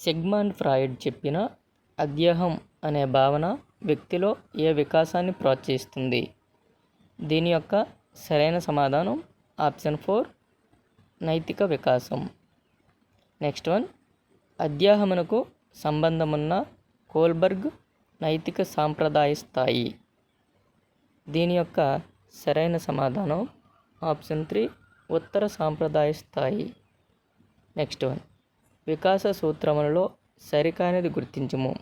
Sigmund Freud చెప్పిన అధ్యాహం అనే భావన వ్యక్తిలో ఏ వికాసాన్ని ప్రోత్సహిస్తుంది? దీని యొక్క సరైన సమాధానం ఆప్షన్ 4 నైతిక వికాసం. నెక్స్ట్ వన్, అధ్యాహమునకు సంబంధమున్న కోల్బర్గ్ నైతిక సాంప్రదాయ స్థాయి. దీని యొక్క సరైన సమాధానం ఆప్షన్ 3 ఉత్తర సాంప్రదాయ స్థాయి. నెక్స్ట్ వన్, వికాస సూత్రములలో సరికానిది గుర్తించుము.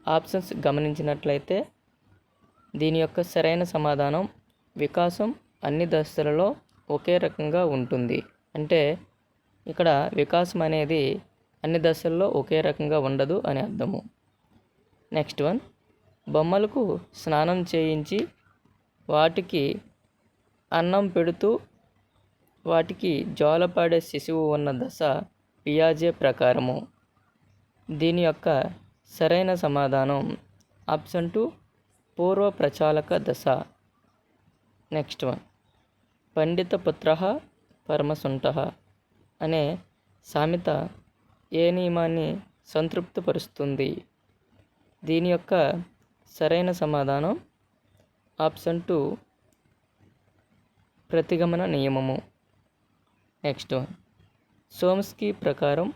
ఆప్షన్స్ గమనించినట్లయితే దీని యొక్క సరైన సమాధానం వికాసం అన్ని దశలలో ఒకే రకంగా ఉంటుంది. అంటే ఇక్కడ వికాసం అనేది అన్ని దశల్లో ఒకే రకంగా ఉండదు అని అర్థము. నెక్స్ట్ వన్, బొమ్మలకు స్నానం చేయించి వాటికి అన్నం పెడుతూ వాటికి జోలపాడే శిశువు ఉన్న దశ పియాజే ప్రకారము. దీని యొక్క సరైన సమాధానం ఆప్షన్ 2 పూర్వ ప్రచాలక దశ. నెక్స్ట్ వన్, పండిత పుత్రః పరమసుంఠః అనే సామెత ఏ నియమాన్ని సంతృప్తిపరుస్తుంది? దీని యొక్క సరైన సమాధానం ఆప్షన్ 2 ప్రతిగమన నియమము. నెక్స్ట్ వన్, సోమ్స్కీ ప్రకారం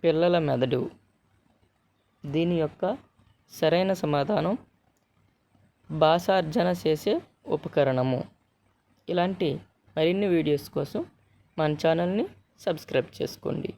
పిల్లల మెదడు. దీని యొక్క సరైన సమాధానం భాషార్జన చేసే ఉపకరణము. ఇలాంటి మరిన్ని వీడియోస్ కోసం మన ఛానల్ని సబ్స్క్రైబ్ చేసుకోండి.